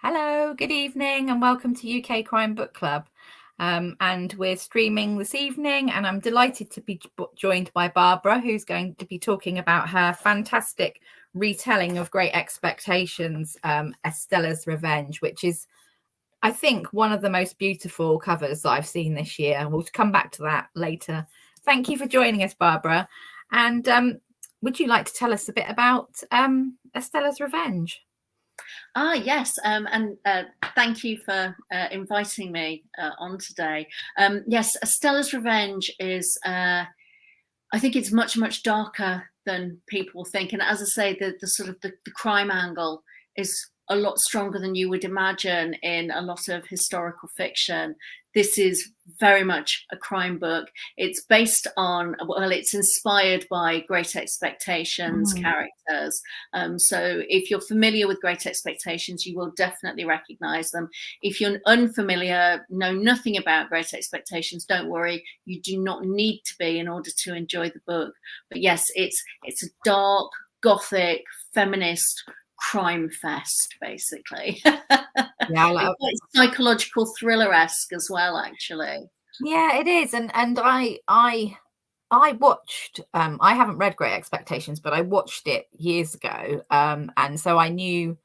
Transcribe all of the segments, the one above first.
Hello, good evening, and welcome to UK Crime Book Club. And we're streaming this evening, and I'm delighted to be joined by Barbara, who's going to be talking about her fantastic retelling of Great Expectations, Estella's Revenge, which is, I think, one of the most beautiful covers that I've seen this year. And we'll come back to that later. Thank you for joining us, Barbara. And would you like to tell us a bit about Estella's Revenge? Yes, and thank you for inviting me on today. Yes, Estella's Revenge is, I think it's much, much darker than people think. And as I say, the sort of the crime angle is a lot stronger than you would imagine in a lot of historical fiction. This is very much a crime book. It's based on, well, it's inspired by Great Expectations characters. So if you're familiar with Great Expectations, you will definitely recognize them. If you're unfamiliar, know nothing about Great Expectations, don't worry. You do not need to be in order to enjoy the book. But yes, it's a dark, gothic, feminist crime fest, basically. Yeah, it's psychological thriller-esque as well, actually. Yeah, it is. And I watched, I haven't read Great Expectations, but I watched it years ago. And so I knew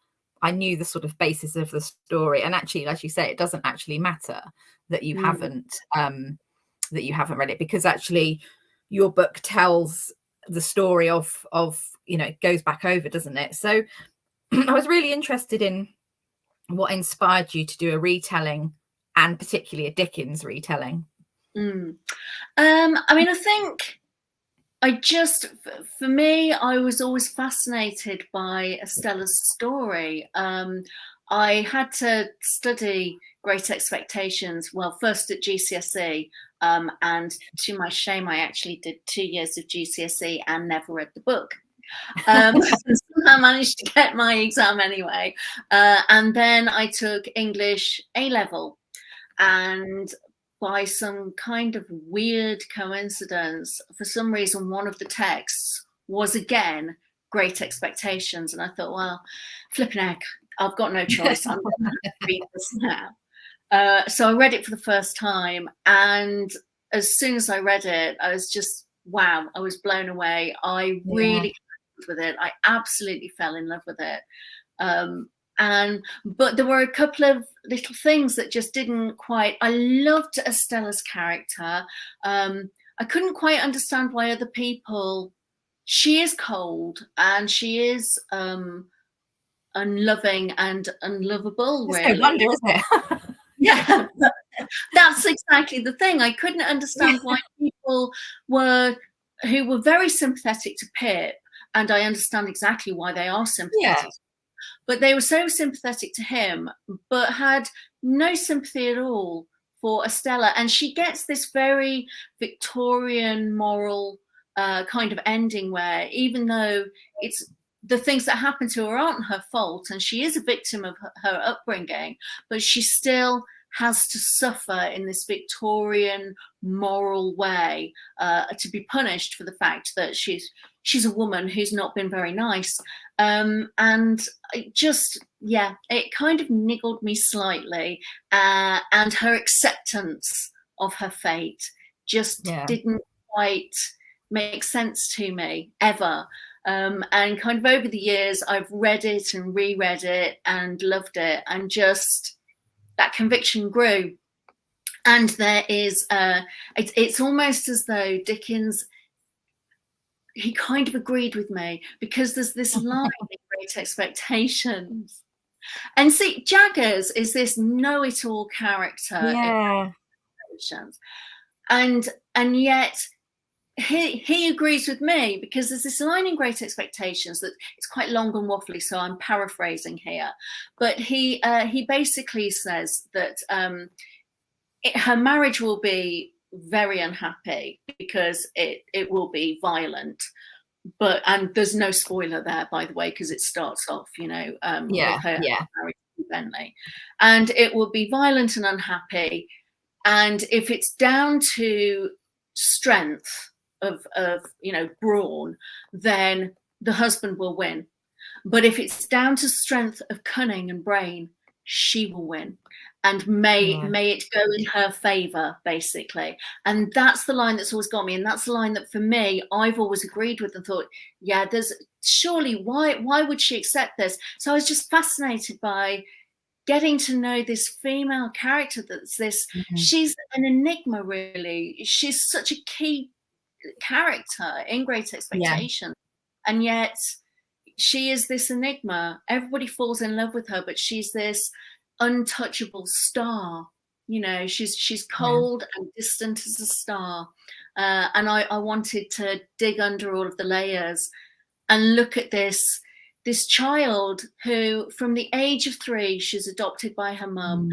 the sort of basis of the story. And actually, as you say, it doesn't actually matter that you haven't read it, because actually your book tells the story of it goes back over, doesn't it? So I was really interested in what inspired you to do a retelling, and particularly a Dickens retelling. I mean, I think for me, I was always fascinated by Estella's story. I had to study Great Expectations, well, first at GCSE, and to my shame, I actually did 2 years of GCSE and never read the book. I managed to get my exam anyway. And then I took English A-level, and by some kind of weird coincidence, for some reason, one of the texts was again Great Expectations. And I thought, well, flipping heck, I've got no choice. I'm going to have to read this now. So I read it for the first time. And as soon as I read it, I was just, wow, I was blown away. I really with it. I absolutely fell in love with it. But there were a couple of little things that just didn't quite. I loved Estella's character. I couldn't quite understand why other people. She is cold and she is unloving and unlovable. It's really, no wonder, isn't it? Yeah, that's exactly the thing. I couldn't understand why people who were very sympathetic to Pip, and I understand exactly why they are sympathetic. Yeah. But they were so sympathetic to him, but had no sympathy at all for Estella. And she gets this very Victorian moral kind of ending where, even though it's the things that happen to her aren't her fault, and she is a victim of her upbringing, but she still has to suffer in this Victorian moral way to be punished for the fact that she's a woman who's not been very nice. And it just, it kind of niggled me slightly. And her acceptance of her fate just didn't quite make sense to me ever. And kind of over the years, I've read it and reread it and loved it, and just that conviction grew. And there is, it's almost as though Dickens, he kind of agreed with me, because there's this line in Great Expectations. And see, Jaggers is this know-it-all character. Yeah. And yet he agrees with me, because there's this line in Great Expectations that it's quite long and waffly, so I'm paraphrasing here. But he basically says that her marriage will be very unhappy because it will be violent. And there's no spoiler there, by the way, because it starts off, with her marriage to Bentley. And it will be violent and unhappy. And if it's down to strength of brawn, then the husband will win. But if it's down to strength of cunning and brain, she will win. And may it go in her favor, basically. And that's the line that's always got me. And that's the line that, for me, I've always agreed with and thought, yeah, there's surely, why would she accept this? So I was just fascinated by getting to know this female character that's this, she's an enigma, really. She's such a key character in Great Expectations. And yet she is this enigma. Everybody falls in love with her, but she's this untouchable star. You know, she's cold and distant as a star. And I wanted to dig under all of the layers and look at this child who, from the age of 3, she's adopted by her mum,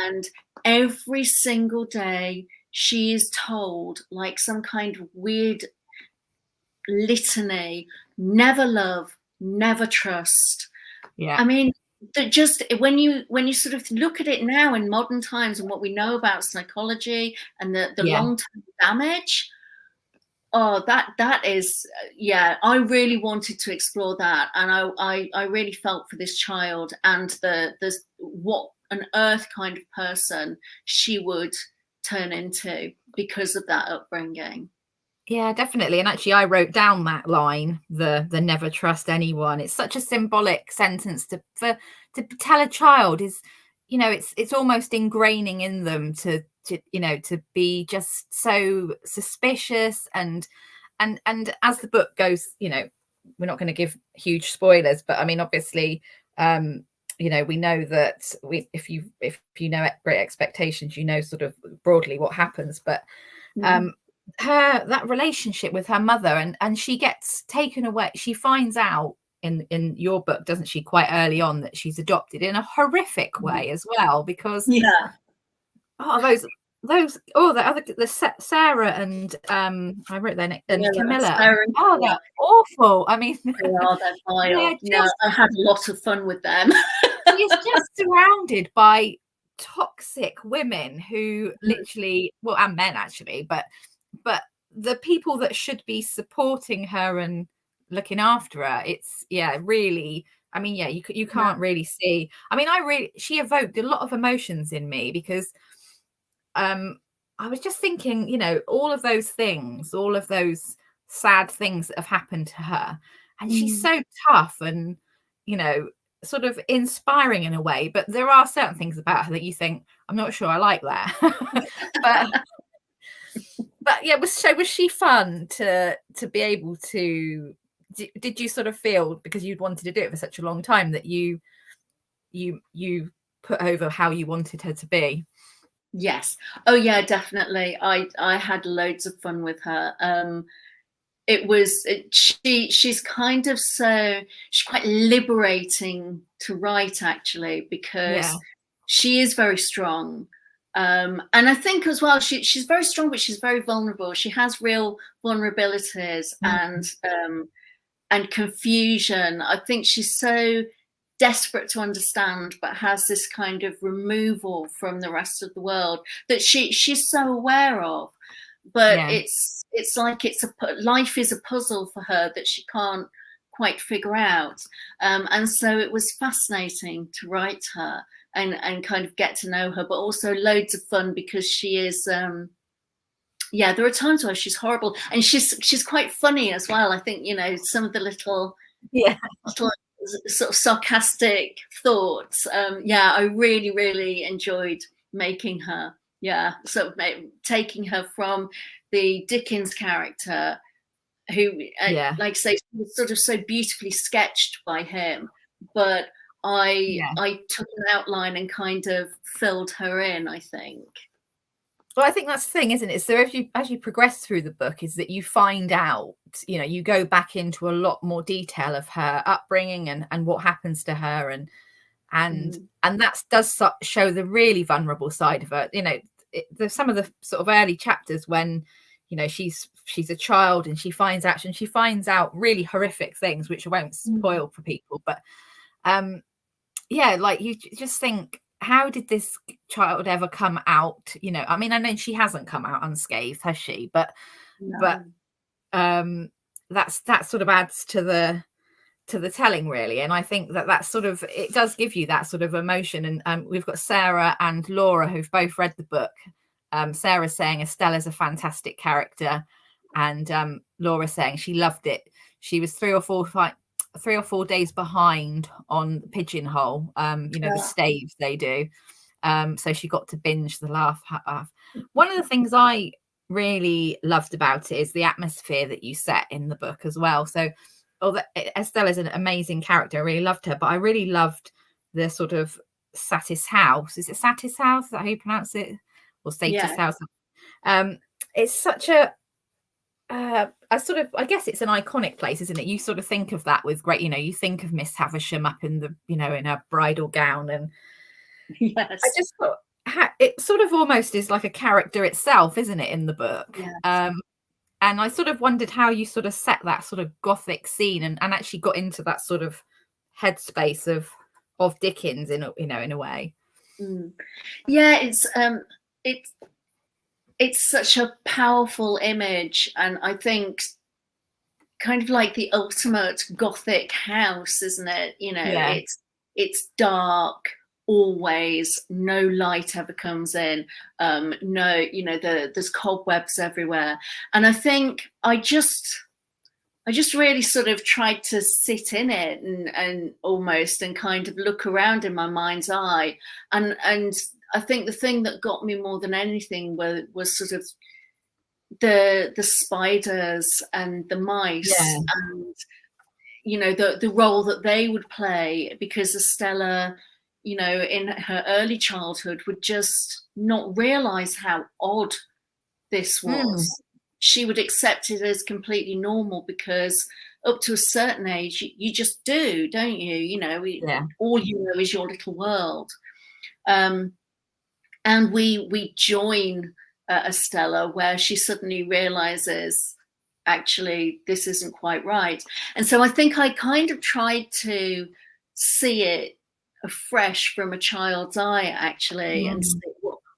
and every single day she is told, like some kind of weird litany, never love, never trust. I mean, just when you sort of look at it now in modern times and what we know about psychology and the long-term damage, that is, I really wanted to explore that. And I really felt for this child and the what an earth kind of person she would turn into because of that upbringing. Yeah, definitely. And actually, I wrote down that line, the never trust anyone. It's such a symbolic sentence to tell a child, is, you know, it's almost ingraining in them to you know, to be just so suspicious. And as the book goes, you know, we're not going to give huge spoilers, but I mean, obviously, you know, we know that if you know Great Expectations, you know sort of broadly what happens. But that relationship with her mother, and she gets taken away. She finds out in your book, doesn't she, quite early on, that she's adopted in a horrific way as well, because the Sarah and I wrote their name, and Camilla. They're awful. I mean, they're vile. I had a lot of fun with them. She's just surrounded by toxic women who literally, well, and men actually, but the people that should be supporting her and looking after her, it's really, I mean, you can't really see. I mean, she evoked a lot of emotions in me, because I was just thinking, you know, all of those things, all of those sad things that have happened to her, and she's so tough and, you know, sort of inspiring in a way, but there are certain things about her that you think, I'm not sure I like that. But yeah, was she fun to be able to? Did you sort of feel, because you'd wanted to do it for such a long time, that you put over how you wanted her to be? Yes. Oh yeah, definitely. I had loads of fun with her. She's kind of she's quite liberating to write, actually, because she is very strong. And I think as well, she's very strong, but she's very vulnerable. She has real vulnerabilities and confusion. I think she's so desperate to understand, but has this kind of removal from the rest of the world that she's so aware of. But it's like life is a puzzle for her that she can't quite figure out. And so it was fascinating to write her and kind of get to know her, but also loads of fun, because she is there are times where she's horrible, and she's quite funny as well. I think, you know, some of the little sort of sarcastic thoughts. I really, really enjoyed making her. Sort of taking her from the Dickens character, who, like I say, was sort of so beautifully sketched by him, but I took an outline and kind of filled her in, I think. Well, I think that's the thing, isn't it? So as you progress through the book, is that you find out, you know, you go back into a lot more detail of her upbringing and what happens to her, and that does show the really vulnerable side of her. You know, there's some of the sort of early chapters when, you know, she's a child and she finds out really horrific things, which I won't spoil for people, but like, you just think, how did this child ever come out? You know, I mean, I know she hasn't come out unscathed, has she? But that sort of adds to the to the telling, really. And I think that sort of, it does give you that sort of emotion. And we've got Sarah and Laura who've both read the book. Sarah's saying Estella's a fantastic character, and Laura saying she loved it. She was 3 or 4 days behind on Pigeonhole, the staves they do. So she got to binge the laugh. One of the things I really loved about it is the atmosphere that you set in the book as well. So Estella's an amazing character. I really loved her, but I really loved the sort of Satis house. Is it Satis house? Is that how you pronounce it? Or Satis house? It's such a I guess it's an iconic place, isn't it? You sort of think of that with great, you think of Miss Havisham up in the, in her bridal gown. And yes, I just thought it sort of almost is like a character itself, isn't it, in the book? Yes. And I sort of wondered how you sort of set that sort of gothic scene and actually got into that sort of headspace of Dickens in a way. Yeah, it's such a powerful image, and I think kind of like the ultimate gothic house, isn't it? It's dark always, no light ever comes in, there's cobwebs everywhere. And I think I just really sort of tried to sit in it and almost and kind of look around in my mind's eye. And I think the thing that got me more than anything was sort of the spiders and the mice, and the role that they would play, because Estella, in her early childhood, would just not realize how odd this was. She would accept it as completely normal, because up to a certain age, you just do, don't you? All you know is your little world. And we join Estella, where she suddenly realizes, actually, this isn't quite right. And so I think I kind of tried to see it afresh from a child's eye, actually, and say,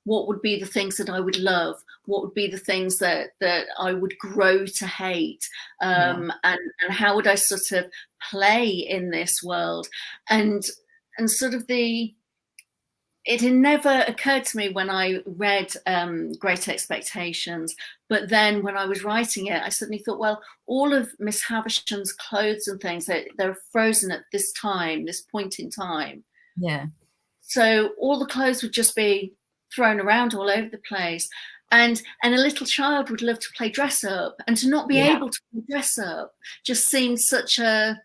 what would be the things that I would love? What would be the things that I would grow to hate? And how would I sort of play in this world? And sort of it had never occurred to me when I read Great Expectations, but then when I was writing it, I suddenly thought, well, all of Miss Havisham's clothes and things, they're frozen at this point in time. Yeah. So all the clothes would just be thrown around all over the place. And a little child would love to play dress up, and to not be able to play dress up just seemed such a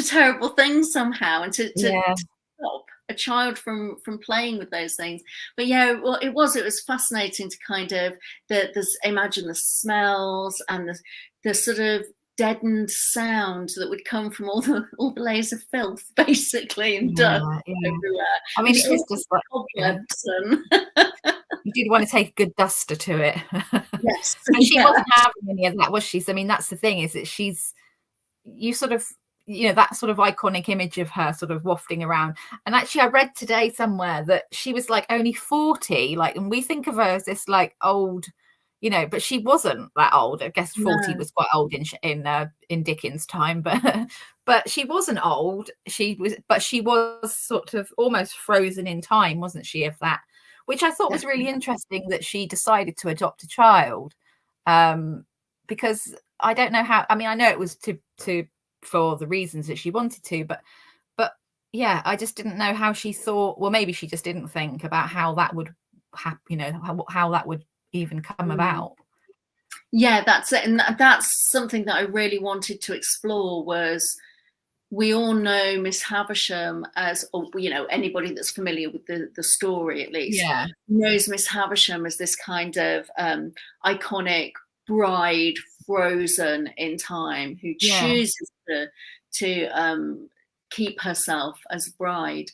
terrible thing somehow, and to stop a child from playing with those things. But it was fascinating to kind of imagine the smells and the sort of deadened sound that would come from all the layers of filth, basically, and dust everywhere. I mean, it was just like cobwebs you did want to take a good duster to it. Yes. And she wasn't having any of that, was she? So, I mean, that's the thing, is that you sort of, that sort of iconic image of her sort of wafting around. And actually, I read today somewhere that she was like only 40, and we think of her as this like old, but she wasn't that old. I guess 40 was quite old in Dickens' time, but she wasn't old. She was sort of almost frozen in time, wasn't she? Of that, which I thought was really interesting, that she decided to adopt a child, because I don't know how. I mean, I know it was to for the reasons that she wanted to, but yeah, I just didn't know how she thought. Well, maybe she just didn't think about how that would happen, how that would even come about. Yeah, that's it. And that's something that I really wanted to explore. Was, we all know Miss Havisham as, anybody that's familiar with the story, at least, knows Miss Havisham as this kind of iconic bride frozen in time, who chooses to keep herself as a bride.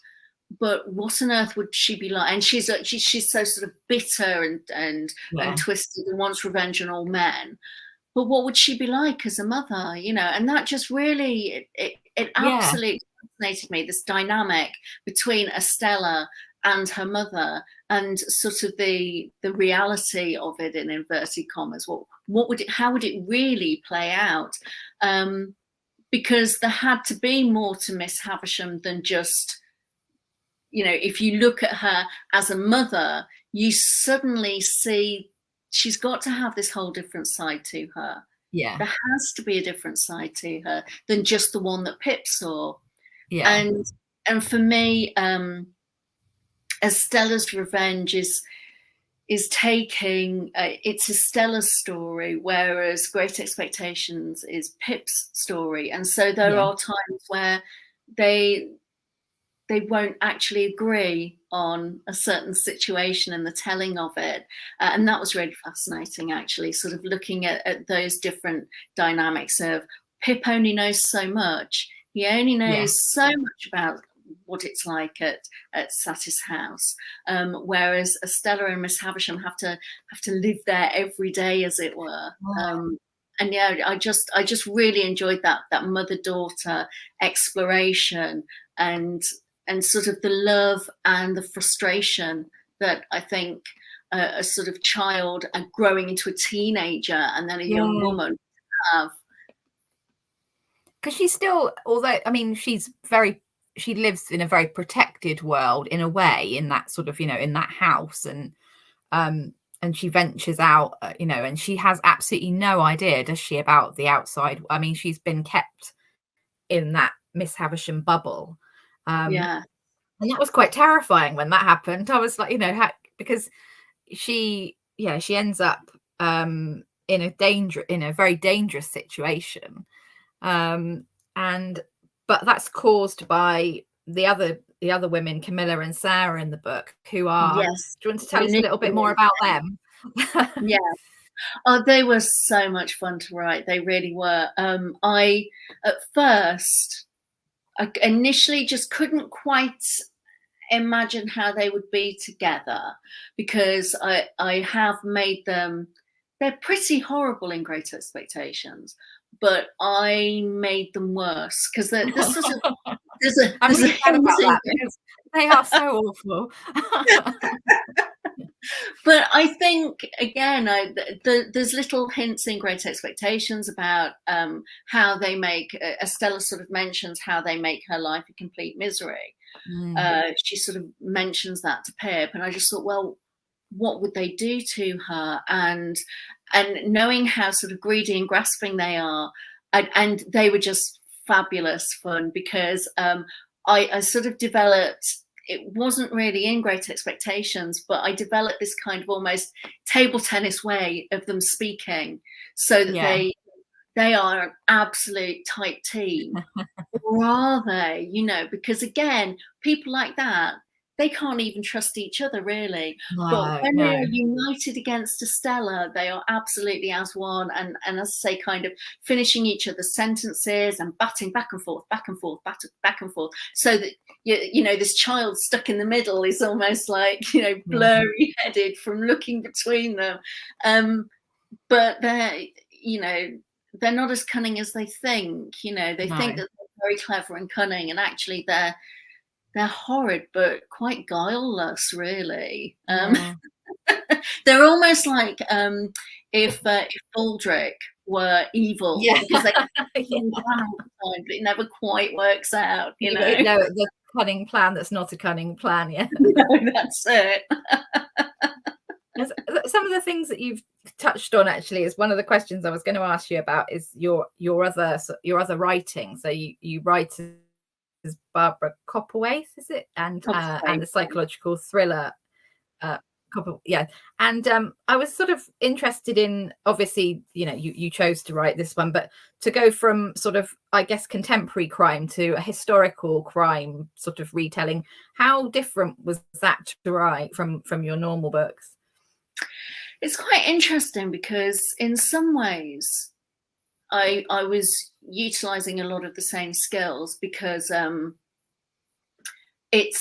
But what on earth would she be like? And she's so sort of bitter and twisted, and wants revenge on all men. But what would she be like as a mother? And that just really it absolutely fascinated me, this dynamic between Estella and her mother, and sort of the reality of it, in inverted commas. How would it really play out? because there had to be more to Miss Havisham than just, if you look at her as a mother, you suddenly see she's got to have this whole different side to her. Yeah. There has to be a different side to her than just the one that Pip saw. Yeah. And for me, Estella's Revenge is taking it's Estella's story, whereas Great Expectations is Pip's story. And so there are times where they won't actually agree on a certain situation and the telling of it. And that was really fascinating, actually, sort of looking at those different dynamics of Pip only knows so much. He only knows so much about what it's like at Satis house, whereas Estella and Miss Havisham have to live there every day, as it were. And I just really enjoyed that mother-daughter exploration and sort of the love and the frustration that I think a sort of child and growing into a teenager and then a young woman have. Because she's still, although, I mean, she lives in a very protected world in a way, in that sort of, in that house, and she ventures out, and she has absolutely no idea, does she, about the outside? I mean, she's been kept in that Miss Havisham bubble. And that was quite terrifying when that happened. I was like, because she ends up in a very dangerous situation. But that's caused by the other women, Camilla and Sarah, in the book, who are, do you want to tell us a little bit more about them? Oh, they were so much fun to write. They really were. I initially just couldn't quite imagine how they would be together, because I have made them, they're pretty horrible in Great Expectations, but I made them worse, because there's I'm really glad about that, because they are so awful. But I think, again, there's little hints in Great Expectations about how they make, Estella sort of mentions how they make her life a complete misery. She sort of mentions that to Pip, and I just thought, well, what would they do to her? And knowing how sort of greedy and grasping they are, and they were just fabulous fun, because I sort of developed, it wasn't really in Great Expectations, but I developed this kind of almost table tennis way of them speaking, so that they are an absolute tight team. Or are they? Because again, people like that, they can't even trust each other, really. But when they are united against Estella, they are absolutely as one, and as I say, kind of finishing each other's sentences and batting back and forth, back and forth, back and forth, so that this child stuck in the middle is almost like blurry headed from looking between them. But they're not as cunning as they think. They think that they're very clever and cunning, and actually they're horrid, but quite guileless, really. They're almost like if Baldric were evil, because they plan all the time, but it never quite works out. No, the cunning plan that's not a cunning plan. No, that's it. Some of the things that you've touched on, actually, is one of the questions I was going to ask you about, is your other writing. So you write as Barbara Copperwaith, is it? And the psychological thriller and I was sort of interested in, obviously, you chose to write this one, but to go from sort of, I guess, contemporary crime to a historical crime sort of retelling, how different was that to write from your normal books? It's quite interesting, because in some ways I was utilizing a lot of the same skills, because it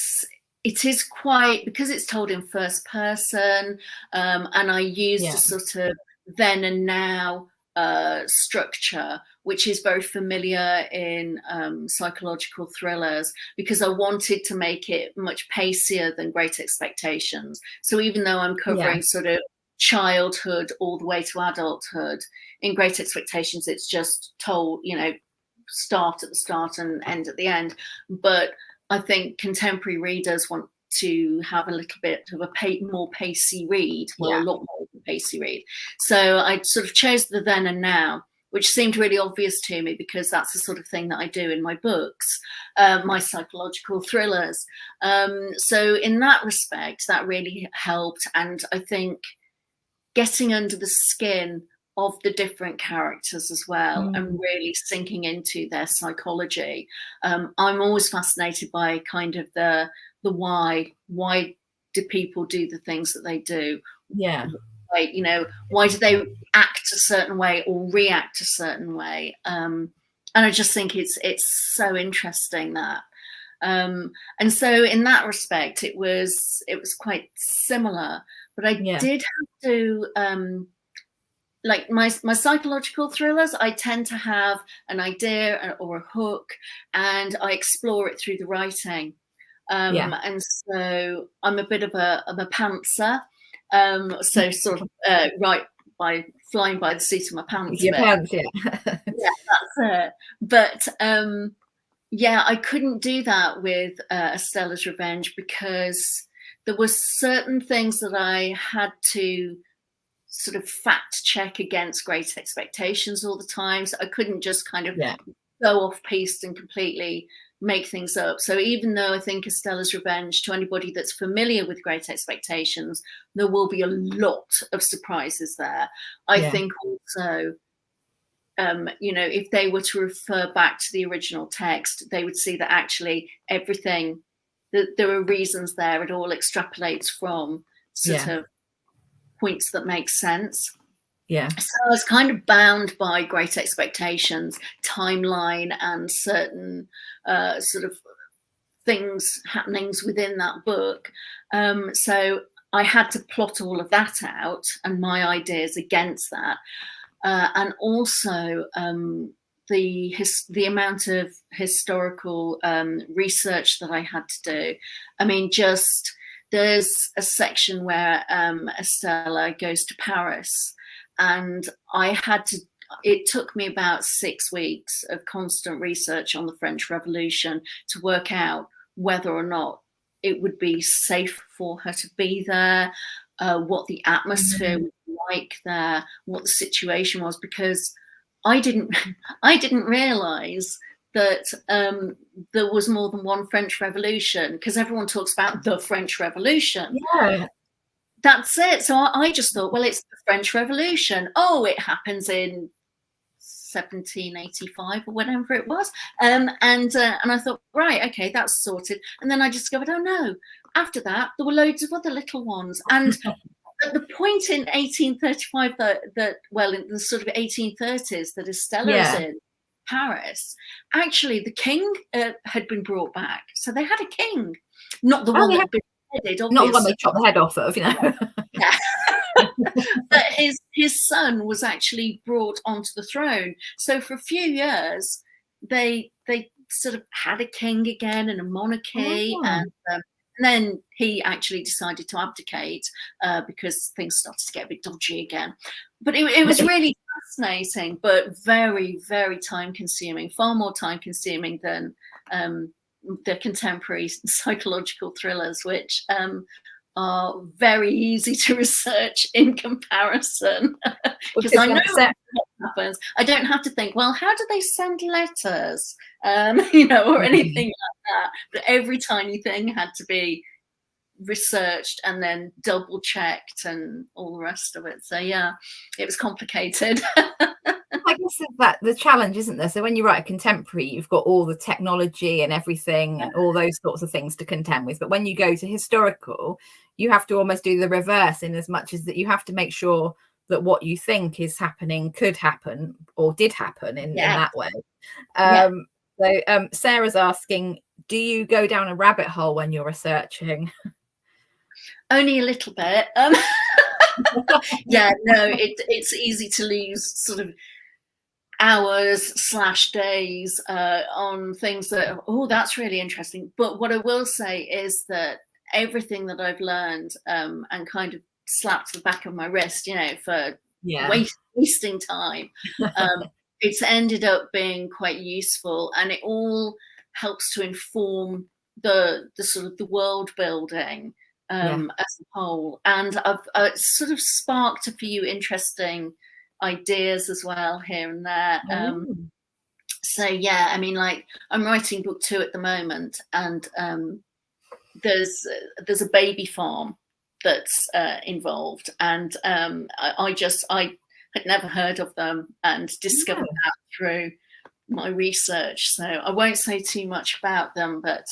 is quite, because it's told in first person, and I used a sort of then and now structure, which is very familiar in psychological thrillers, because I wanted to make it much pacier than Great Expectations. So even though I'm covering sort of childhood all the way to adulthood, in Great Expectations it's just told, start at the start and end at the end. But I think contemporary readers want to have a little bit of a more pacey read, well, a lot more of a pacey read. So I sort of chose the then and now, which seemed really obvious to me because that's the sort of thing that I do in my books, my psychological thrillers. So in that respect, that really helped. And I think getting under the skin of the different characters as well, and really sinking into their psychology. I'm always fascinated by kind of the why do people do the things that they do? Yeah. Like, you know, why do they act a certain way or react a certain way? And I just think it's so interesting that. And so in that respect, it was quite similar. But I did have to, like my psychological thrillers, I tend to have an idea or a hook, and I explore it through the writing. And so I'm a bit of a pantser. So sort of by flying by the seat of my pants. Your pants, yeah, that's it. But yeah, I couldn't do that with Estella's Revenge because there were certain things that I had to sort of fact check against Great Expectations all the time. So I couldn't just kind of go off piste and completely make things up. So even though I think Estella's Revenge, to anybody that's familiar with Great Expectations, there will be a lot of surprises there. I think also, you know, if they were to refer back to the original text, they would see that actually everything, that there are reasons there. It all extrapolates from sort of points that make sense. Yeah. So I was kind of bound by Great Expectations, timeline, and certain sort of happenings within that book. So I had to plot all of that out and my ideas against that. And also the amount of historical research that I had to do. I mean, there's a section where Estella goes to Paris, and it took me about 6 weeks of constant research on the French Revolution to work out whether or not it would be safe for her to be there, what the atmosphere was like there, what the situation was, because I didn't realize that there was more than one French Revolution, because everyone talks about the French Revolution. Yeah. That's it. So I just thought, well, it's the French Revolution. Oh, it happens in 1785 or whatever it was. And I thought, right, okay, that's sorted. And then I discovered, oh no, after that, there were loads of other little ones. And at the point in 1835 that well, in the sort of 1830s that Estella is in Paris, actually the king had been brought back. So they had a king, not the one that had been headed, obviously. Not the one they chopped the head off of, you know. Yeah. But his son was actually brought onto the throne. So for a few years, they sort of had a king again and a monarchy, and then he actually decided to abdicate because things started to get a bit dodgy again. But it was really fascinating, but very, very time-consuming, far more time-consuming than the contemporary psychological thrillers, which are very easy to research in comparison. Because I know what happens. I don't have to think, well, how do they send letters? You know, or anything like that. But every tiny thing had to be researched and then double checked and all the rest of it. So yeah, it was complicated. I guess that the challenge, isn't there? So when you write a contemporary, you've got all the technology and everything and all those sorts of things to contend with. But when you go to historical, you have to almost do the reverse, in as much as that you have to make sure that what you think is happening could happen or did happen in that way. So Sarah's asking, do you go down a rabbit hole when you're researching? Only a little bit. Yeah, no, it's easy to lose sort of hours/days on things that, oh, that's really interesting. But what I will say is that everything that I've learned and kind of slapped the back of my wrist, you know, for wasting time, it's ended up being quite useful, and it all helps to inform the sort of the world building as a whole. And I've sort of sparked a few interesting ideas as well here and there. So yeah, I mean, like, I'm writing book 2 at the moment, and there's a baby farm that's involved, and I had never heard of them and discovered that through my research. So I won't say too much about them, but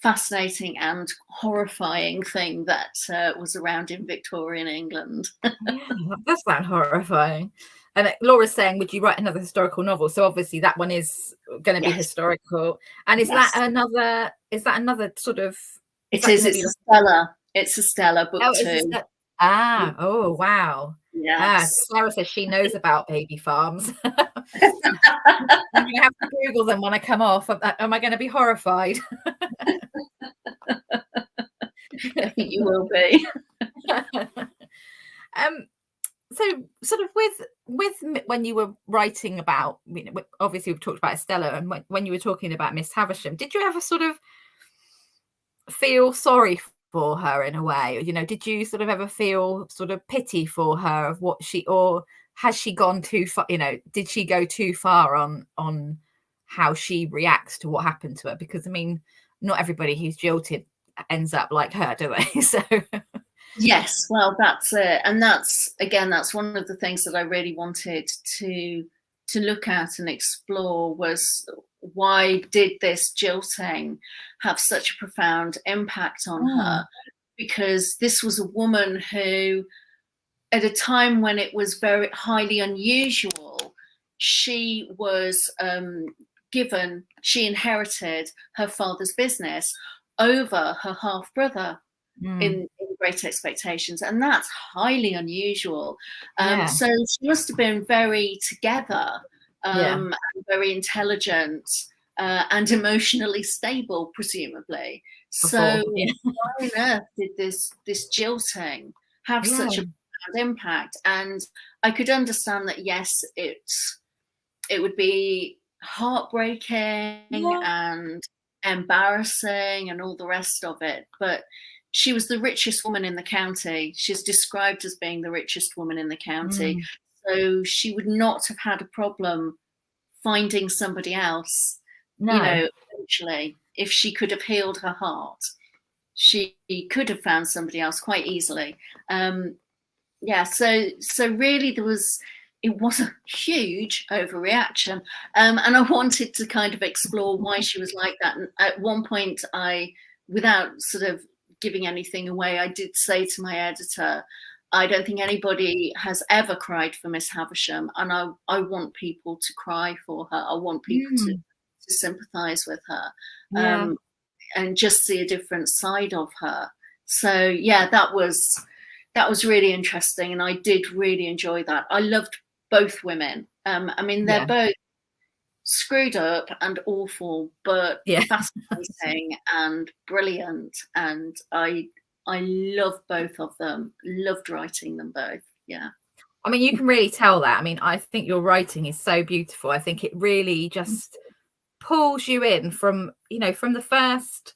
fascinating and horrifying thing that was around in Victorian England. That's that horrifying. And Laura's saying, would you write another historical novel? So obviously that one is going to be historical. And is that another sort of? It is. It's Estella. It's Estella book 2. Oh wow. Yeah. Sarah says she knows about baby farms. I'm going to have to Google them when I come off. Am I going to be horrified? You will be. So sort of with when you were writing about, obviously we've talked about Estella, and when you were talking about Miss Havisham, did you ever sort of feel sorry for her in a way? Did you sort of ever feel sort of pity for her of what she, or has she gone too far? Did she go too far on how she reacts to what happened to her? Because I mean, not everybody who's jilted ends up like her, do they? So yes, well, that's it. And that's one of the things that I really wanted to look at and explore, was why did this jilting have such a profound impact on her? Because this was a woman who, at a time when it was very highly unusual, she was she inherited her father's business over her half brother in Great Expectations, and that's highly unusual. So she must have been very together, and very intelligent, and emotionally stable, presumably. So why on earth did this jilting have such a profound impact? And I could understand that, yes, it would be heartbreaking and embarrassing and all the rest of it, but she was the richest woman in the county. She's described as being the richest woman in the county. So she would not have had a problem finding somebody else, eventually. If she could have healed her heart, she could have found somebody else quite easily. So really it was a huge overreaction. And I wanted to kind of explore why she was like that. And at one point, without sort of giving anything away, I did say to my editor, I don't think anybody has ever cried for Miss Havisham, and I want people to cry for her. I want people to sympathise with her, and just see a different side of her. So yeah, that was really interesting, and I did really enjoy that. I loved both women. I mean, they're both screwed up and awful, but fascinating and brilliant, and I love both of them. Loved writing them both. Yeah. I mean, you can really tell that. I mean, I think your writing is so beautiful. I think it really just pulls you in from the first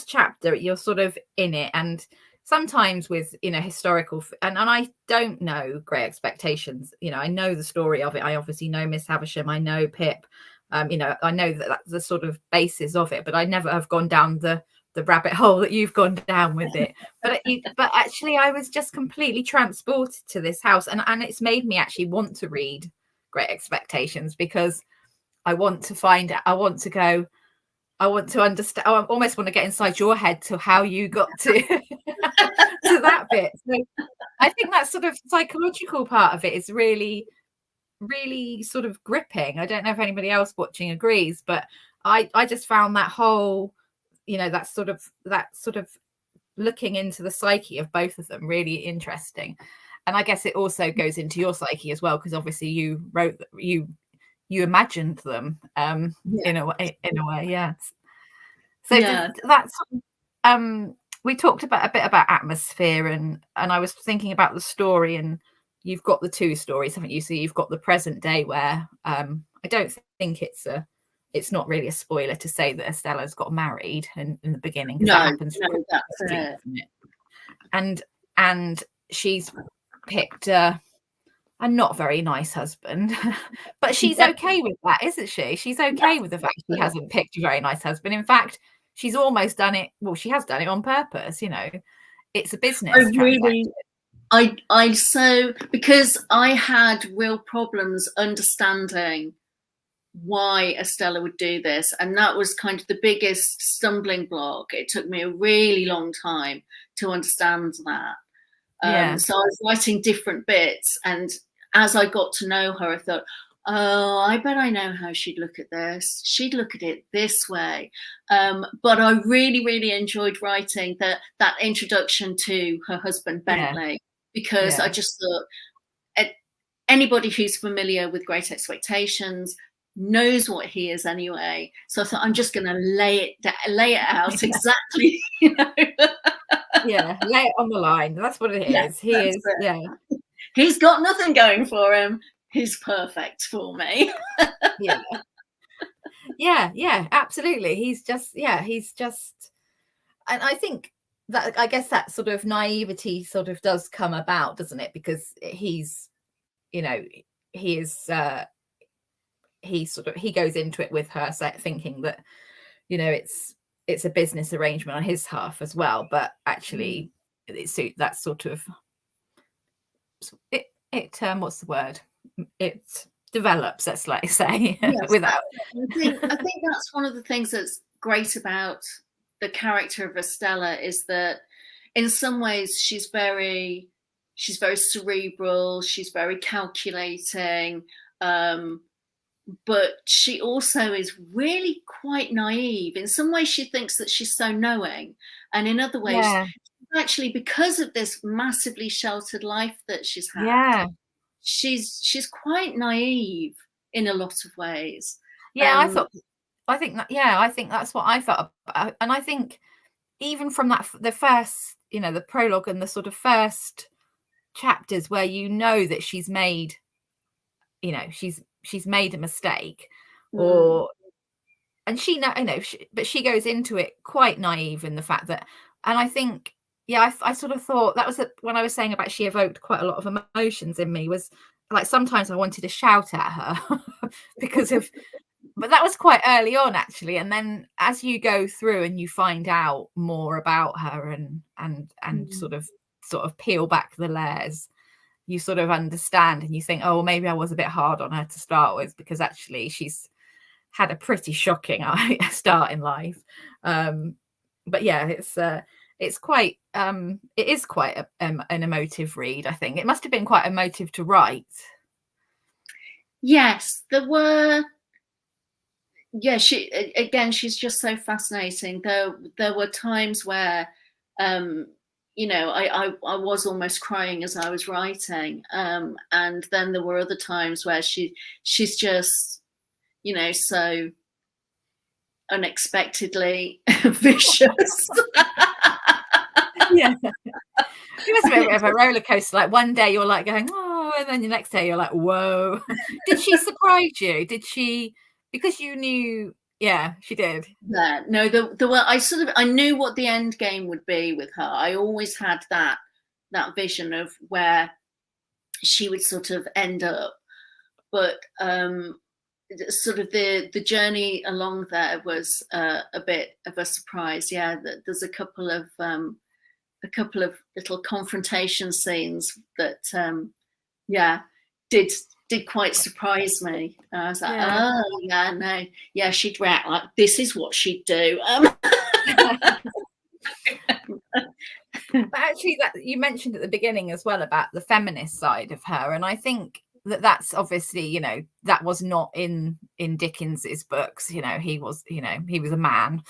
chapter. You're sort of in it, and sometimes with historical, and I don't know Great Expectations. I know the story of it. I obviously know Miss Havisham. I know Pip. I know that that's the sort of basis of it, but I never have gone down the rabbit hole that you've gone down with it. But actually, I was just completely transported to this house, and it's made me actually want to read Great Expectations, because I want to find out. I want to go. I want to understand. I almost want to get inside your head to how you got to to that bit. So I think that sort of psychological part of it is really, really sort of gripping. I don't know if anybody else watching agrees, but I just found that whole, that sort of looking into the psyche of both of them really interesting. And I guess it also goes into your psyche as well, because obviously you wrote, you imagined them in a way, yeah. So that's we talked a bit about atmosphere, and I was thinking about the story, and you've got the two stories, haven't you? So you've got the present day where I don't think it's not really a spoiler to say that Estella's got married in the beginning, because that happens. No, that's it. And she's picked a not very nice husband, but she's okay with that, isn't she? She's okay with the fact she hasn't picked a very nice husband. In fact, she's almost done it. Well, she has done it on purpose. You know, it's a business transaction. I so, because I had real problems understanding why Estella would do this, and that was kind of the biggest stumbling block. It took me a really long time to understand that. So I was writing different bits, and as I got to know her, I thought, oh, I bet I know how she'd look at this. She'd look at it this way. But I really, really enjoyed writing that introduction to her husband, Bentley, because I just thought anybody who's familiar with Great Expectations knows what he is anyway. So I thought, I'm just going to lay it out exactly, you know. Lay it on the line. That's what it is. He is. He's got nothing going for him. He's perfect for me. Yeah, absolutely. He's just, and I think that, I guess that sort of naivety sort of does come about, doesn't it? Because he's, you know, he is, he goes into it with her thinking that, you know, it's a business arrangement on his half as well, but actually that's sort of it what's the word, it develops, let's like say. Without I think that's one of the things that's great about the character of Estella, is that in some ways she's very cerebral, she's very calculating, but she also is really quite naive. In some ways she thinks that she's so knowing, and in other ways actually, because of this massively sheltered life that she's had, she's quite naive in a lot of ways. I think that's what I felt about. And I think even from the first, you know, the prologue and the sort of first chapters where you know that she's made, you know, she's made a mistake, and she but she goes into it quite naive in the fact that, and I think I sort of thought that was when I was saying about she evoked quite a lot of emotions in me, was like sometimes I wanted to shout at her because of, but that was quite early on actually. And then as you go through and you find out more about her and sort of peel back the layers, you sort of understand and you think, oh, well, maybe I was a bit hard on her to start with, because actually she's had a pretty shocking start in life. But it's quite it is quite an emotive read. I think it must have been quite emotive to write. Yes, there were. She's just so fascinating. There were times where you know, I was almost crying as I was writing, and then there were other times where she's just, you know, so unexpectedly vicious. It must be a bit of a roller coaster. Like one day you're like going, oh, and then the next day you're like, whoa. Did she surprise you? Did she, because you knew? Yeah, she did. Yeah, no, there were. I knew what the end game would be with her. I always had that vision of where she would sort of end up, but sort of the journey along there was a bit of a surprise. Yeah, there's a couple of little confrontation scenes that did quite surprise me. I was like, oh yeah, no, yeah, she'd react like this is what she'd do. But actually, that you mentioned at the beginning as well about the feminist side of her, and I think that's obviously, you know, that was not in Dickens's books. You know, he was a man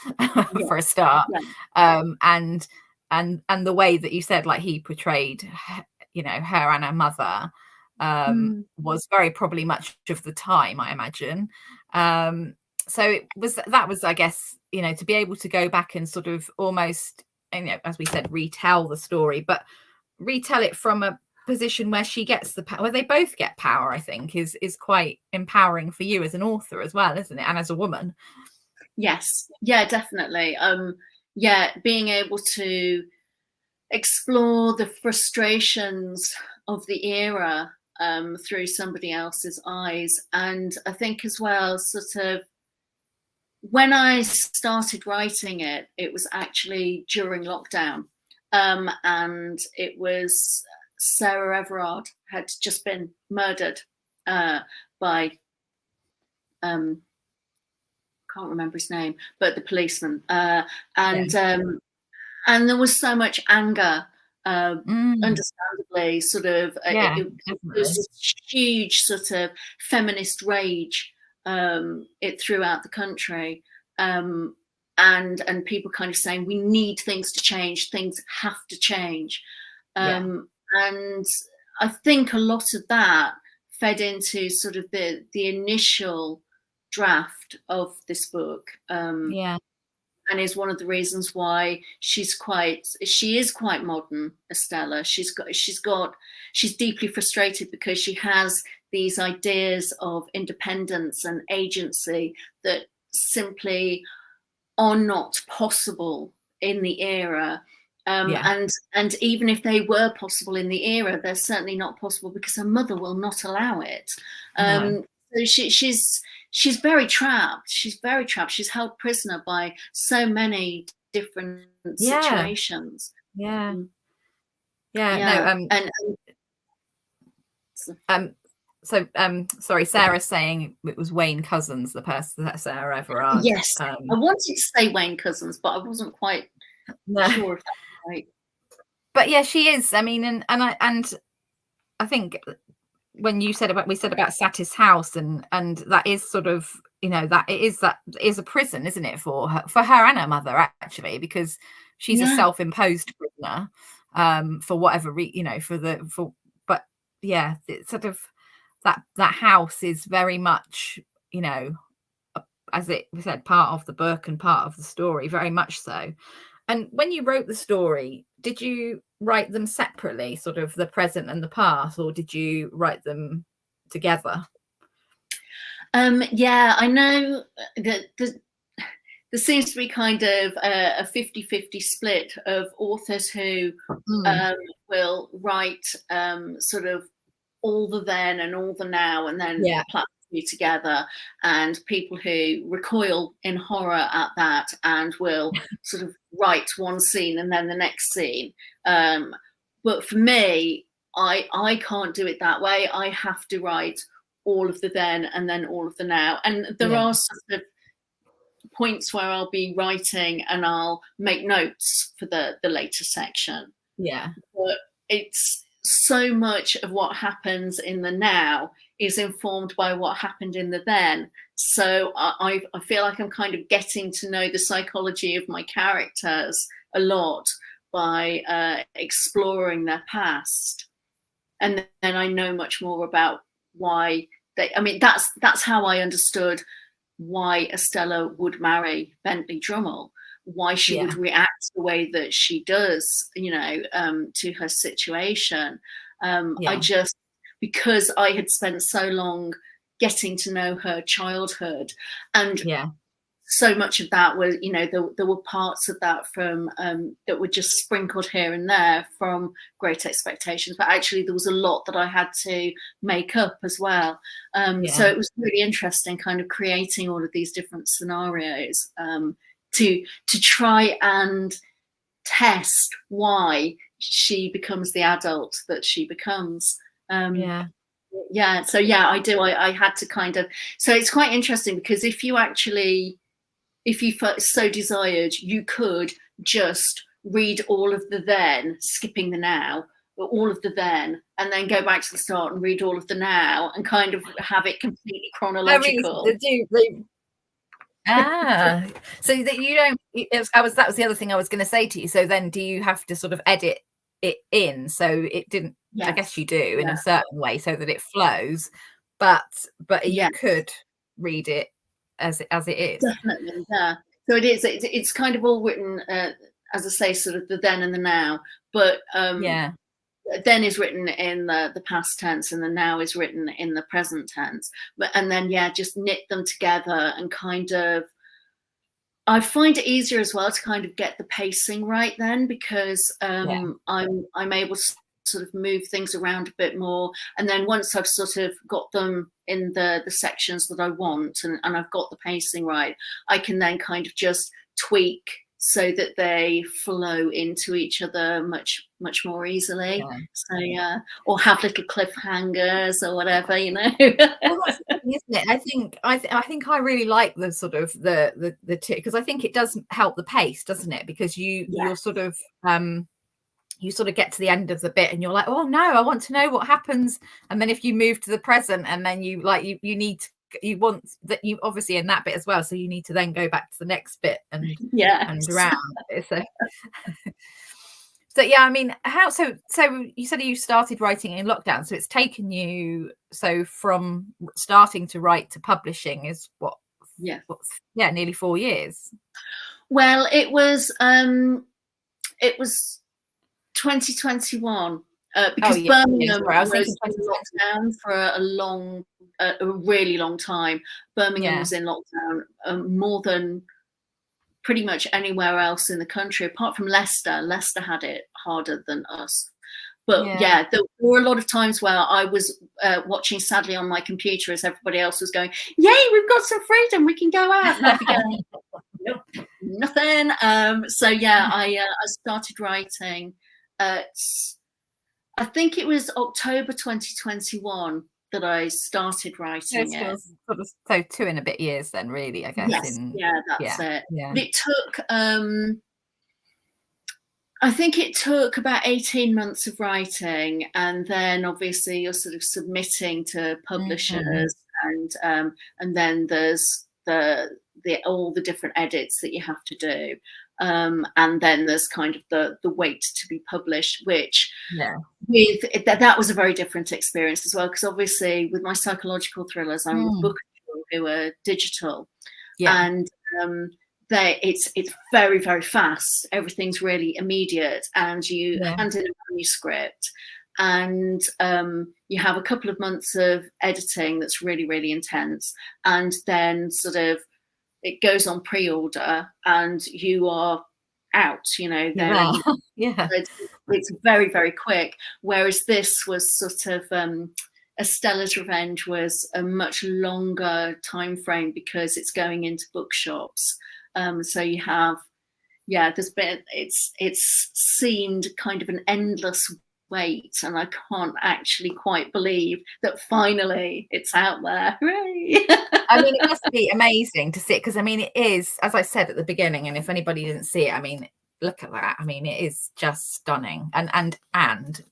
for a start, and the way that you said, like, he portrayed, you know, her and her mother was very probably much of the time, I imagine. So that was, I guess, you know, to be able to go back and sort of almost, you know, as we said, retell the story, but retell it from a position where she gets the power, where they both get power, I think is quite empowering for you as an author as well, isn't it? And as a woman. Yes, yeah, definitely. Yeah, being able to explore the frustrations of the era through somebody else's eyes. And I think as well, sort of, when I started writing it, it was actually during lockdown. And it was Sarah Everard had just been murdered by, can't remember his name, but the policeman. And there was so much anger, understandably, sort of, it was this huge sort of feminist rage throughout the country. And people kind of saying, we need things to change, things have to change. And I think a lot of that fed into sort of the initial draft of this book. And is one of the reasons why she is quite modern, Estella. She's deeply frustrated because she has these ideas of independence and agency that simply are not possible in the era. And even if they were possible in the era, they're certainly not possible because her mother will not allow it. So she's very trapped. She's very trapped. She's held prisoner by so many different situations. Sorry, Sarah's saying it was Wayne Couzens, the person that Sarah Everard. Yes, I wanted to say Wayne Couzens, but I wasn't quite sure if that's right. But yeah, she is. I mean, and I think when we said about Satis house, and that is sort of, that is a prison, isn't it, for her and her mother, actually, because she's a self-imposed prisoner for whatever but yeah, it's sort of that house is very much, as it was said, part of the book and part of the story, very much so. And when you wrote the story, did you write them separately, sort of the present and the past, or did you write them together? Yeah, I know that there seems to be kind of a 50-50 split of authors who will write sort of all the then and all the now, and then platform together, and people who recoil in horror at that and will sort of write one scene and then the next scene. But for me, I can't do it that way. I have to write all of the then and then all of the now. And there are sort of points where I'll be writing and I'll make notes for the later section. But it's so much of what happens in the now is informed by what happened in the then. So I feel like I'm kind of getting to know the psychology of my characters a lot by exploring their past. And then I know much more about why that's how I understood why Estella would marry Bentley Drummle, why she would react the way that she does, to her situation. Because I had spent so long getting to know her childhood, and so much of that was, there were parts of that from that were just sprinkled here and there from Great Expectations, but actually there was a lot that I had to make up as well. So it was really interesting kind of creating all of these different scenarios to try and test why she becomes the adult that she becomes. I do. I had to kind of, so it's quite interesting because if you so desired, you could just read all of the then, skipping the now, but all of the then, and then go back to the start and read all of the now, and kind of have it completely chronological. So that you don't. That was the other thing I was going to say to you. So then, do you have to sort of edit it in so it didn't? I guess you do in a certain way so that it flows, but you could read it as it is. Definitely, yeah. So it is. It's kind of all written, as I say, sort of the then and the now. But then is written in the past tense, and the now is written in the present tense. And then, yeah, just knit them together and kind of, I find it easier as well to kind of get the pacing right then, because I'm able to sort of move things around a bit more. And then once I've sort of got them in the sections that I want, and I've got the pacing right, I can then kind of just tweak so that they flow into each other much more easily. So yeah, or have little cliffhangers or whatever, you know. Well, that's the thing, isn't it? I think I really like the sort of the because I think it does help the pace, doesn't it? Because you're sort of you sort of get to the end of the bit and you're like, oh no, I want to know what happens. And then if you move to the present, and then you need to, you want that, you obviously in that bit as well, so you need to then go back to the next bit and around. So yeah, I mean, how so you said you started writing in lockdown, so it's taken you, so from starting to write to publishing is nearly 4 years. Well, it was 2021 because Birmingham was in lockdown for a really long time. Birmingham was in lockdown more than pretty much anywhere else in the country, apart from Leicester. Leicester had it harder than us. But there were a lot of times where I was watching sadly on my computer as everybody else was going, yay, we've got some freedom, we can go out. And I'd be going, nope, nothing. So yeah, I started writing at, I think it was October 2021 that I started writing it. So 2 and a bit years then, really, I guess. Yes, that's it. Yeah. But it took, I think it took about 18 months of writing, and then obviously you're sort of submitting to publishers, and then there's all the different edits that you have to do. And then there's kind of the wait to be published, which that was a very different experience as well, because obviously with my psychological thrillers, I'm with book who are digital, and it's very, very fast. Everything's really immediate, and you hand in a manuscript, and you have a couple of months of editing that's really, really intense, and then sort of it goes on pre-order and you are out, you know. It's very, very quick, whereas this was sort of Estella's Revenge was a much longer time frame because it's going into bookshops. So you have there's been, it's seemed kind of an endless wait, and I can't actually quite believe that finally it's out there. Hooray! I mean, it must be amazing to see it, because I mean, it is, as I said at the beginning, and if anybody didn't see it, I mean, look at that. I mean, it is just stunning, and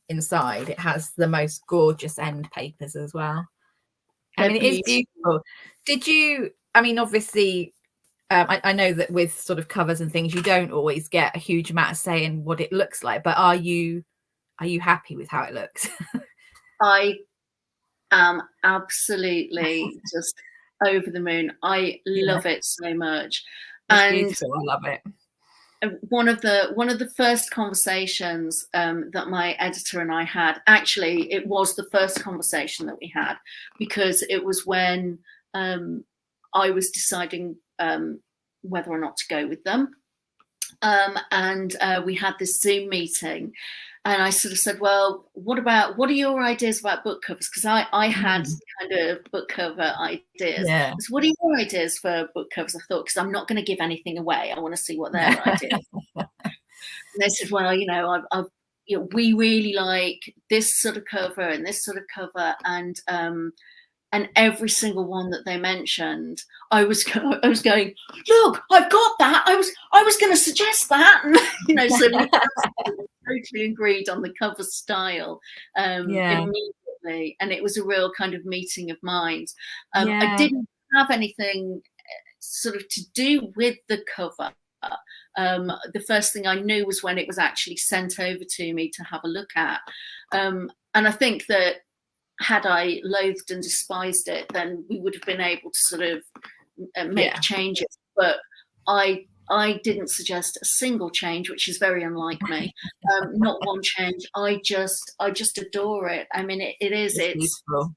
inside it has the most gorgeous end papers as well. I mean, it is beautiful. Did you, I mean, obviously I know that with sort of covers and things, you don't always get a huge amount of say in what it looks like, but are you happy with how it looks? I am absolutely just over the moon. I love it so much. It's beautiful. I love it. One of the first conversations that my editor and I had, actually it was the first conversation that we had, because it was when I was deciding whether or not to go with them, and we had this Zoom meeting, and I sort of said, well, what are your ideas about book covers? Because I had kind of book cover ideas. So what are your ideas for book covers? I thought, because I'm not going to give anything away, I want to see what their ideas are. And they said, well, you know, we really like this sort of cover and this sort of cover, and every single one that they mentioned, I was going, look, I've got that. I was going to suggest that, and you know, so we totally agreed on the cover style immediately, and it was a real kind of meeting of minds. I didn't have anything sort of to do with the cover. The first thing I knew was when it was actually sent over to me to have a look at, and I think that had I loathed and despised it, then we would have been able to sort of make changes. But I I didn't suggest a single change, which is very unlike me. Not one change. I just adore it. I mean, it's beautiful.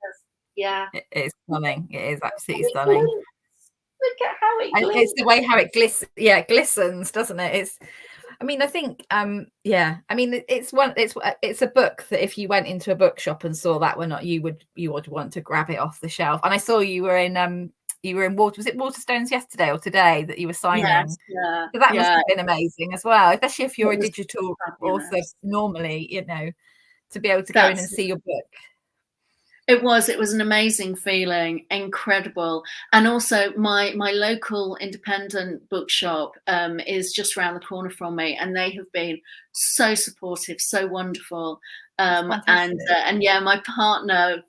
yeah. It is stunning. It is absolutely stunning. Look at how it glistens. It's the way how it glistens, doesn't it? I mean, I think, yeah. I mean, it's a book that if you went into a bookshop and saw that one, you would want to grab it off the shelf. And I saw you were in was it Waterstones yesterday or today that you were signing? Yes, yeah. So that must have been amazing as well, especially if you're a digital fabulous. author normally, to be able to go in and see your book. It was an amazing feeling, incredible. And also my local independent bookshop is just around the corner from me, and they have been so supportive, so wonderful. And yeah, my partner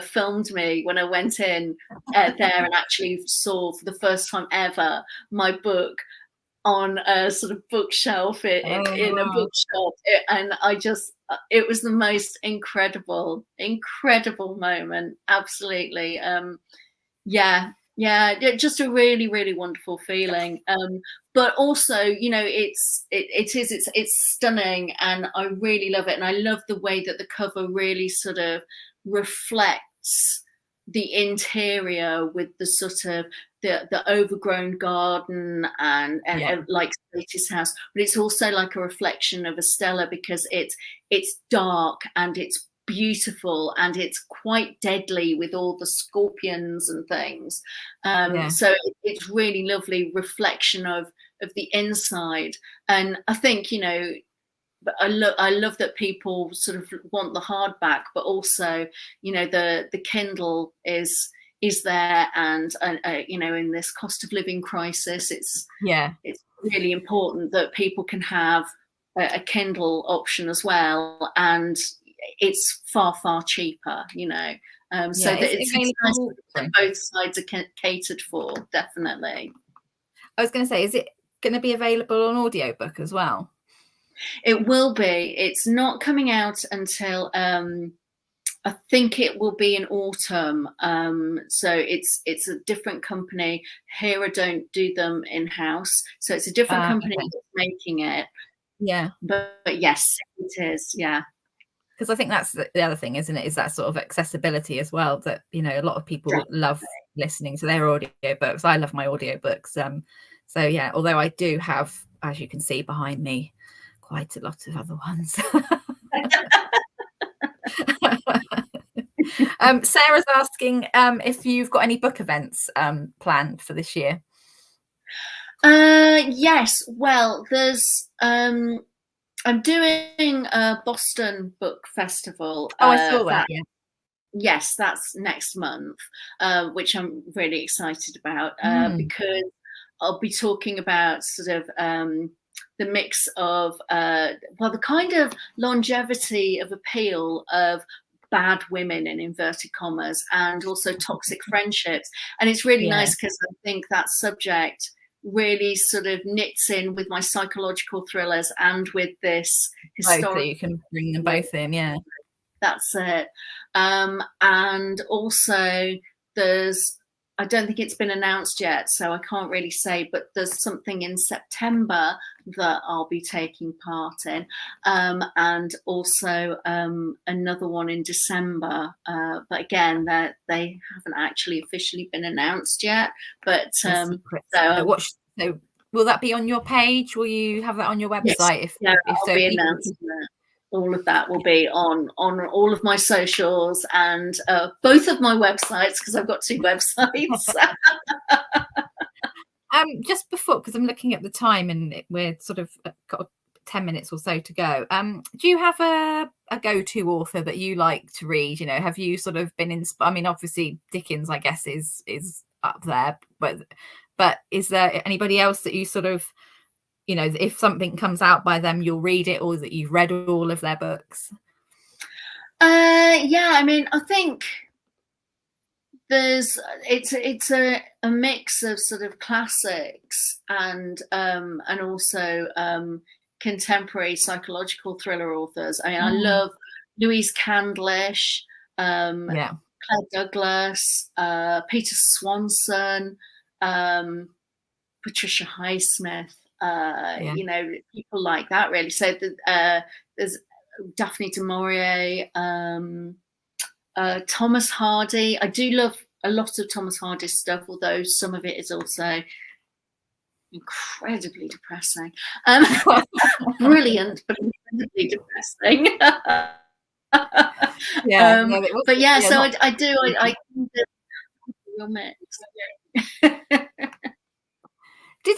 filmed me when I went in there and actually saw for the first time ever my book on a sort of bookshelf in a bookshop, and it was the most incredible moment. Absolutely. Just a really, really wonderful feeling. But also, it's stunning, and I really love it. And I love the way that the cover really sort of reflects the interior with the sort of the overgrown garden and like Stacey's house, but it's also like a reflection of Estella, because it's dark and it's beautiful and it's quite deadly with all the scorpions and things. So it's really lovely reflection of the inside. And I think, but I love that people sort of want the hardback, but also, the Kindle is there, and in this cost of living crisis, it's really important that people can have a Kindle option as well, and it's far cheaper, so that it's nice that both sides are catered for. Definitely. I was going to say, is it going to be available on audiobook as well? It will be. It's not coming out until I think it will be in autumn. So it's a different company. Here I don't do them in-house. So it's a different company that's making it. Yeah. But yes, it is. Yeah. Because I think that's the other thing, isn't it? Is that sort of accessibility as well, that, a lot of people love listening to their audiobooks. I love my audiobooks. So yeah, although I do have, as you can see behind me, quite a lot of other ones. Sarah's asking if you've got any book events planned for this year. Yes. Well, there's I'm doing a Boston Book Festival. I saw that. Yeah. Yes, that's next month, which I'm really excited about, because I'll be talking about sort of the mix of the kind of longevity of appeal of bad women, in inverted commas, and also toxic friendships. And it's really nice, because I think that subject really sort of knits in with my psychological thrillers and with this historical. So you can bring them both in. Yeah, that's it. And also there's, I don't think it's been announced yet, so I can't really say, but there's something in September that I'll be taking part in, and also another one in December, but again, they haven't actually officially been announced yet. But so will that be on your page? Will you have that on your website? Yes, I'll be announcing that. All of that will be on all of my socials and both of my websites, because I've got 2 websites. Just before, because I'm looking at the time and we're sort of got 10 minutes or so to go. Do you have a go-to author that you like to read? Have you sort of been inspired? I mean, obviously Dickens, I guess, is up there, but is there anybody else that you sort of, if something comes out by them, you'll read it, or that you've read all of their books? Yeah, I mean, I think it's a mix of sort of classics and also contemporary psychological thriller authors. I mean, I love Louise Candlish, Claire Douglas, Peter Swanson, Patricia Highsmith. you know, people like that really. So there's Daphne du Maurier, Thomas Hardy. I do love a lot of Thomas Hardy's stuff, although some of it is also incredibly depressing. Brilliant, but incredibly depressing. But yeah, so I do real mix.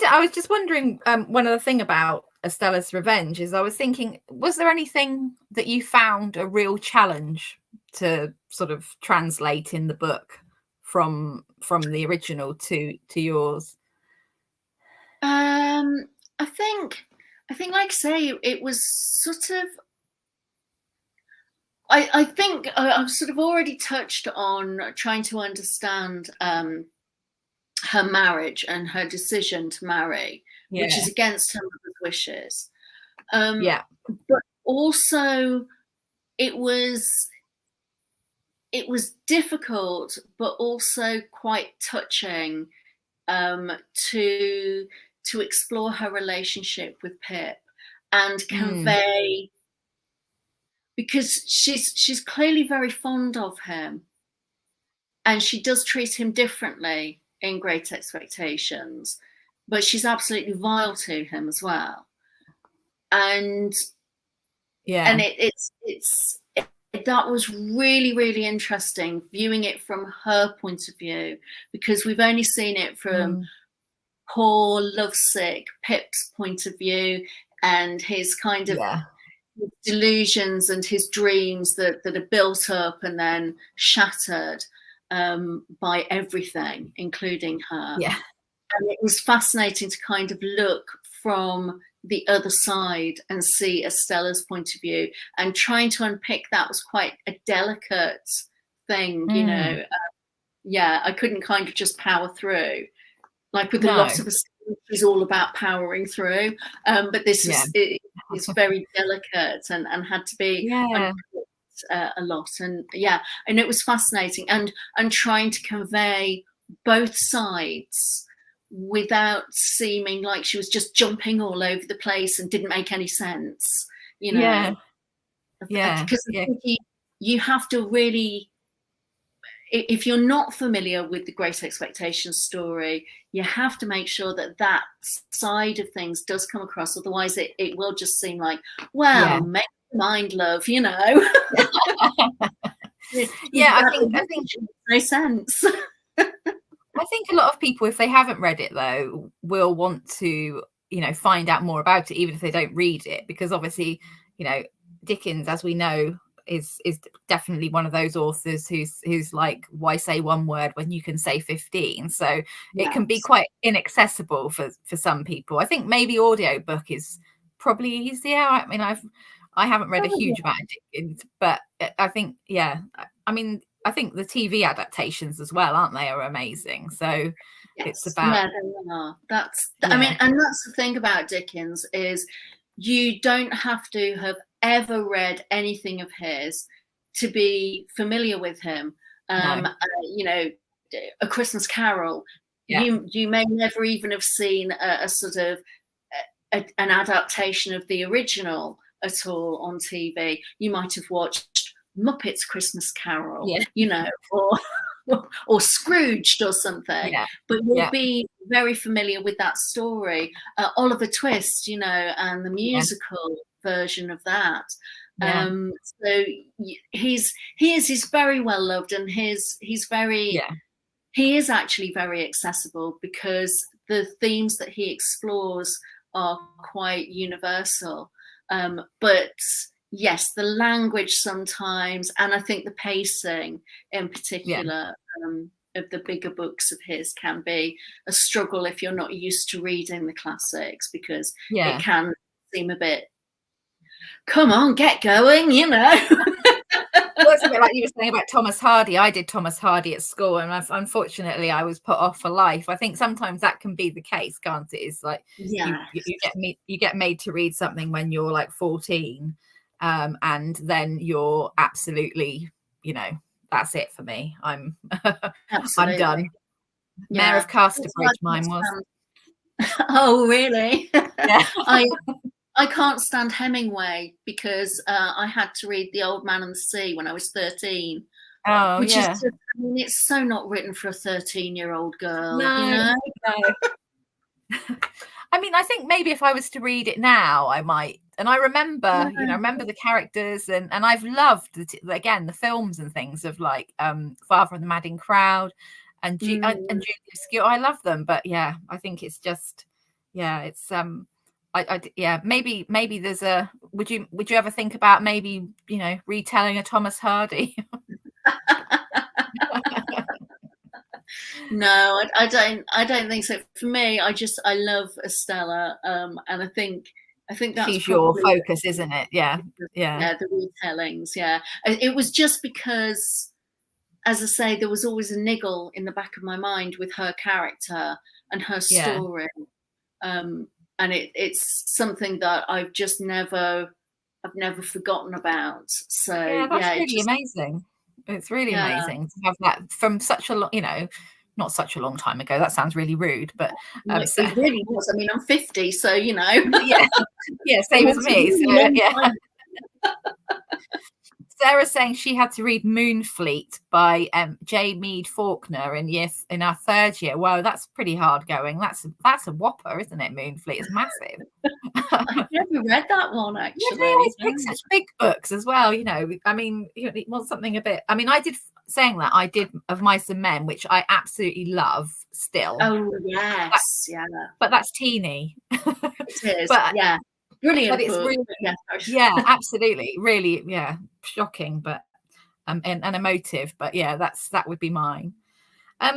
I was just wondering, one other thing about Estella's Revenge is I was thinking, was there anything that you found a real challenge to sort of translate in the book from the original to yours? I think like I say, it was sort of, I think I've sort of already touched on trying to understand her marriage and her decision to marry, which is against her mother's wishes. But also it was difficult, but also quite touching to explore her relationship with Pip and convey, because she's clearly very fond of him, and she does treat him differently in Great Expectations, but she's absolutely vile to him as well. And it's that was really, really interesting viewing it from her point of view, because we've only seen it from poor, lovesick Pip's point of view, and his kind of delusions and his dreams that are built up and then shattered by everything, including her. And it was fascinating to kind of look from the other side and see Estella's point of view, and trying to unpick that was quite a delicate thing, you know. I couldn't kind of just power through, like with a lot of us. It's all about powering through, but this is very delicate and had to be unpicked a lot, and it was fascinating, and trying to convey both sides without seeming like she was just jumping all over the place and didn't make any sense, you know. Because I think you have to really, if you're not familiar with the Great Expectations story, you have to make sure that side of things does come across. Otherwise it will just seem like, well, make your mind, love, you know. I think no sense. I think a lot of people, if they haven't read it though, will want to, you know, find out more about it, even if they don't read it, because obviously, you know, Dickens, as we know, is definitely one of those authors who's like, why say one word when you can say 15? So it can be quite inaccessible for some people. I think maybe audiobook is probably easier. I mean, I haven't read a huge amount of Dickens, but I think I mean, I think the TV adaptations as well, aren't they, are amazing. So it's about that's I mean, and that's the thing about Dickens, is you don't have to have ever read anything of his to be familiar with him. You know, A Christmas Carol, you may never even have seen a sort of an adaptation of the original at all on TV. You might have watched Muppets Christmas Carol, you know, or Scrooged or something, but you'll be very familiar with that story. Oliver Twist, you know, and the musical version of that. So he's very well loved, and he's very he is actually very accessible, because the themes that he explores are quite universal. But yes, the language sometimes, and I think the pacing in particular of the bigger books of his can be a struggle if you're not used to reading the classics, because it can seem a bit, come on, get going, you know. Well, it's a bit like you were saying about Thomas Hardy. I did Thomas Hardy at school, and unfortunately I was put off for life. I think sometimes that can be the case, can't it? It's like you get made to read something when you're like 14, and then you're absolutely, you know, that's it for me. I'm I'm done. Mayor of Casterbridge, mine was. Oh, really? Yeah. I can't stand Hemingway because I had to read The Old Man and the Sea when I was 13, Oh, which is yeah. just, I mean, it's so not written for a 13-year-old girl, you No, know? no. I mean, I think maybe if I was to read it now, I might. And I remember, you know, I remember the characters, and I've loved again the films and things of like Father of the Madding Crowd and and Julia Stewart. I love them, but yeah, I think it's just, yeah, it's yeah, maybe there's a. Would you ever think about maybe, you know, retelling a Thomas Hardy? No, I don't think so. For me, I love Estella, and I think that's She's your probably focus, isn't it? Yeah, yeah, the retellings. Yeah, it was just because, as I say, there was always a niggle in the back of my mind with her character and her yeah. story, and it's something that I've never forgotten about. So Yeah, that's yeah, it really just amazing. It's really yeah. amazing to have that from such a long, you know, not such a long time ago. That sounds really rude, but Like, so, it really was. I mean, I'm 50, so you know, yeah, yeah, it same as was a me. really So long yeah, time. Sarah's saying she had to read Moonfleet by J. Mead Faulkner in our third year. Wow, that's pretty hard going. That's a whopper, isn't it? Moonfleet is massive. I've never read that one Yeah, they always actually. pick such big books as well, you know. I mean, you know, it was something a bit. I mean, saying that I did Of Mice and Men, which I absolutely love still. Oh That, yes, yeah, but that's teeny. it is. but Yeah, but brilliant it's book. really, Yeah, yeah, absolutely, really, yeah, shocking, but and emotive. But yeah, that would be mine.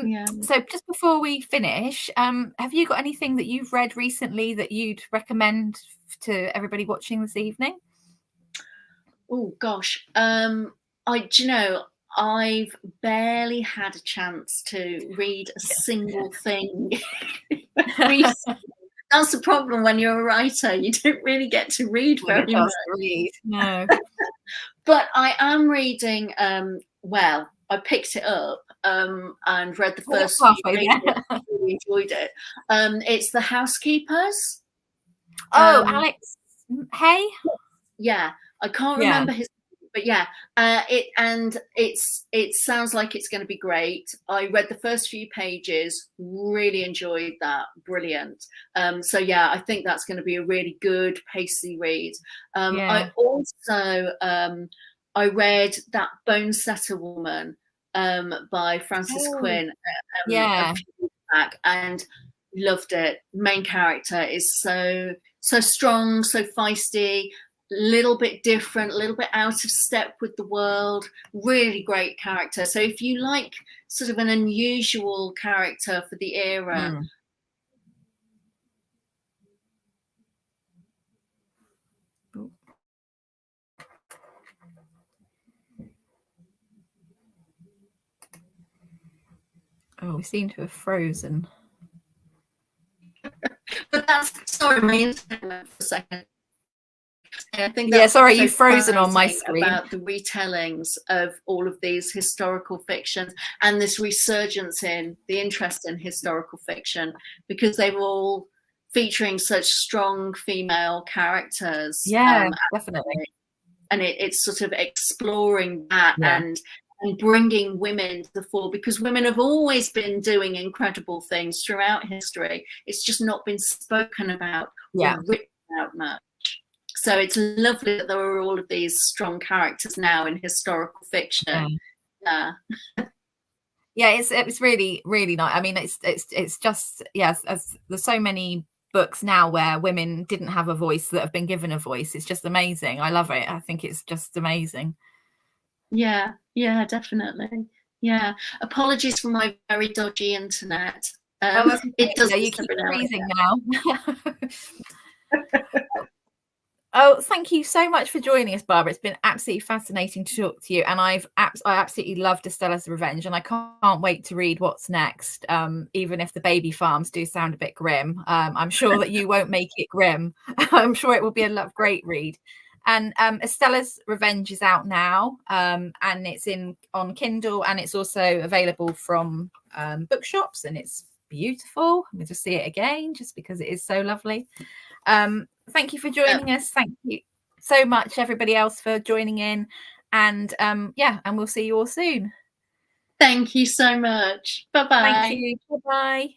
yeah. So just before we finish, have you got anything that you've read recently that you'd recommend to everybody watching this evening? Oh gosh, do you know, I've barely had a chance to read a single thing recently. That's the problem when you're a writer. You don't really get to read When it very much. does read, no. But I am reading, well, I picked it up and read the Well, that's first few halfway pages. there. Really enjoyed it. It's The Housekeepers. Oh, Alex Hay? Yeah, I can't Yeah, remember his name, but yeah, it sounds like it's going to be great. I read the first few pages, really enjoyed that, brilliant. So yeah, I think that's going to be a really good pacey read. I yeah. also I read That Bone Setter Woman by Frances Oh, Quinn a yeah. few weeks back, and loved it. Main character is so strong, so feisty, little bit different, a little bit out of step with the world. Really great character. So if you like sort of an unusual character for the era, Mm. Oh, we seem to have frozen. but that's, sorry, my internet went for a second. I think Yeah, that's sorry, so you've frozen on my fascinating screen. about the retellings of all of these historical fictions and this resurgence in the interest in historical fiction, because they were all featuring such strong female characters. Yeah, definitely. And it's sort of exploring that Yeah, and bringing women to the fore, because women have always been doing incredible things throughout history. It's just not been spoken about yeah. or written about much. So it's lovely that there are all of these strong characters now in historical fiction. Yeah. Yeah, it's really really nice. I mean, it's just, yes, as there's so many books now where women didn't have a voice that have been given a voice. It's just amazing. I love it. I think it's just amazing. Yeah, yeah, definitely. Yeah. Apologies for my very dodgy internet. Oh, that's It okay. does Yeah, you this keep every now and freezing now. Oh, thank you so much for joining us, Barbara. It's been absolutely fascinating to talk to you, and I absolutely loved Estella's Revenge, and I can't wait to read what's next. Even if the baby farms do sound a bit grim, I'm sure that you won't make it grim. I'm sure it will be a great read. And Estella's Revenge is out now, and it's on Kindle, and it's also available from bookshops, and it's beautiful. I'm going to see it again just because it is so lovely. Thank you for joining us. Thank you so much, everybody else, for joining in. And yeah, and we'll see you all soon. Thank you so much. Bye-bye. Thank you. Bye-bye.